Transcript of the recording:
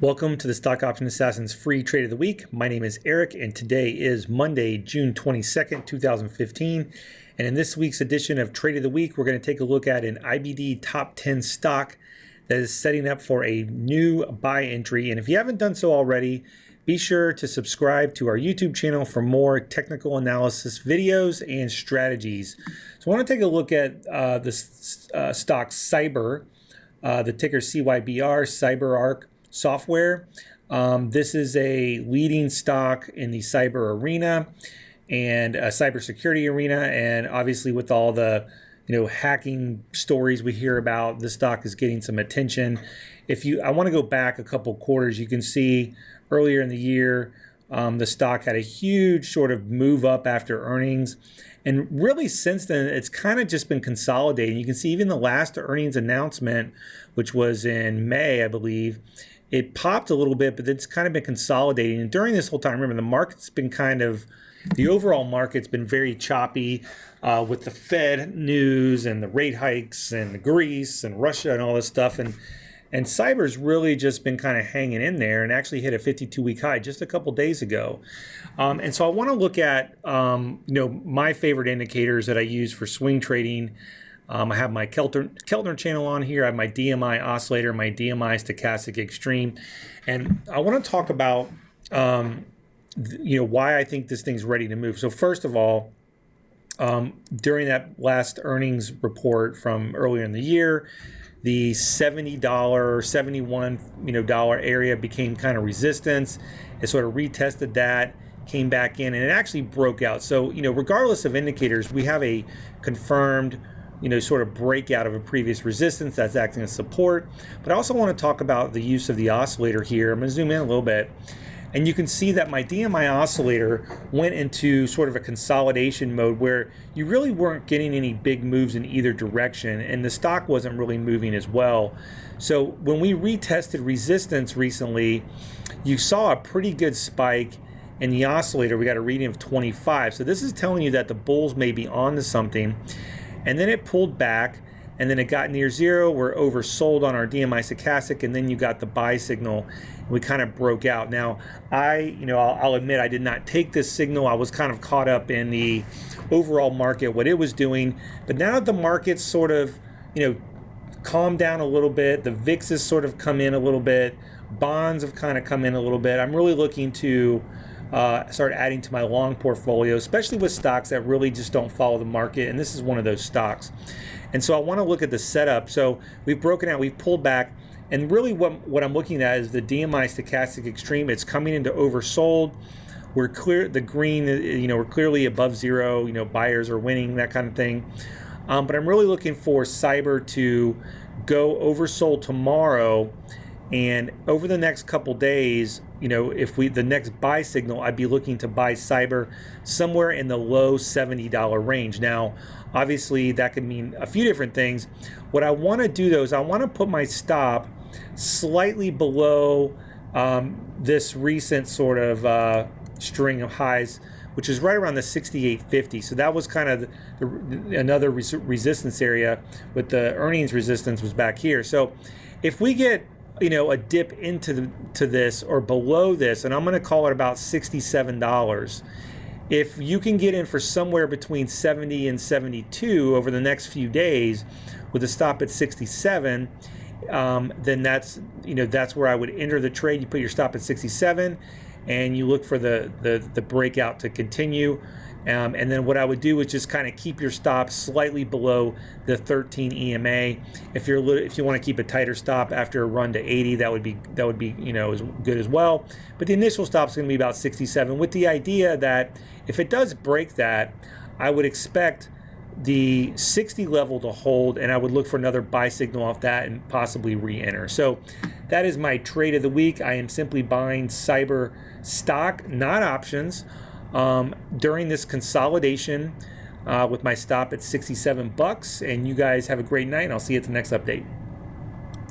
Welcome to the Stock Option Assassins free trade of the week. My name is Eric and today is Monday, June 22nd, 2015. And in this week's edition of Trade of the Week, we're going to take a look at an IBD top 10 stock that is setting up for a new buy entry. And if you haven't done so already, be sure to subscribe to our YouTube channel for more technical analysis videos and strategies. So I want to take a look at this stock Cyber, the ticker CYBR, Cyberark Software. This is a leading stock in the cyber arena and cybersecurity arena, and obviously with all the hacking stories we hear about, this stock is getting some attention. I want to go back a couple quarters, you can see earlier in the year the stock had a huge sort of move up after earnings, and really since then it's kind of just been consolidating. You can see even the last earnings announcement, which was in May, I believe, it popped a little bit, but it's kind of been consolidating. And during this whole time, remember, the market's been the overall market's been very choppy with the Fed news and the rate hikes and Greece and Russia and all this stuff. And Cyber's really just been kind of hanging in there and actually hit a 52-week high just a couple days ago. And so I want to look at my favorite indicators that I use for swing trading. I have my Keltner channel on here. I have my DMI oscillator, my DMI stochastic extreme, and I want to talk about why I think this thing's ready to move. So first of all, during that last earnings report from earlier in the year, the $70, $71 area became kind of resistance. It sort of retested that, came back in, and it actually broke out. So regardless of indicators, we have a confirmed sort of breakout of a previous resistance that's acting as support. But I also want to talk about the use of the oscillator here. I'm going to zoom in a little bit, and you can see that my DMI oscillator went into sort of a consolidation mode where you really weren't getting any big moves in either direction, and the stock wasn't really moving as well. So when we retested resistance recently, you saw a pretty good spike in the oscillator. We got a reading of 25. So this is telling you that the bulls may be onto something. And then it pulled back, and then it got near zero. We're oversold on our DMI stochastic, and then you got the buy signal, and we kind of broke out. Now, I'll admit I did not take this signal. I was kind of caught up in the overall market, what it was doing. But now that the market's sort of, calmed down a little bit, the VIX has sort of come in a little bit, bonds have kind of come in a little bit. I'm really looking to start adding to my long portfolio, especially with stocks that really just don't follow the market, and this is one of those stocks. And so I want to look at the setup. So we've broken out, we've pulled back, and really what I'm looking at is the DMI stochastic extreme. It's coming into oversold. We're clear, the green, we're clearly above zero, buyers are winning, that kind of thing. But I'm really looking for Cyber to go oversold tomorrow, and over the next couple days, if the next buy signal, I'd be looking to buy Cyber somewhere in the low $70 range. Now, obviously, that could mean a few different things. What I want to do, though, is I want to put my stop slightly below this recent sort of string of highs, which is right around the 68.50. So that was kind of another resistance area, with the earnings resistance was back here. So if we get a dip into this or below this, and I'm going to call it about $67. If you can get in for somewhere between 70 and 72 over the next few days with a stop at 67, then that's where I would enter the trade. You put your stop at 67 and you look for the breakout to continue. And then what I would do is just kind of keep your stop slightly below the 13 EMA. If you want to keep a tighter stop after a run to 80, that would be as good as well. But the initial stop is going to be about 67, with the idea that if it does break that, I would expect the 60 level to hold, and I would look for another buy signal off that and possibly re-enter. So that is my trade of the week. I am simply buying Cyber stock, not options, during this consolidation with my stop at $67. And you guys have a great night, and I'll see you at the next update.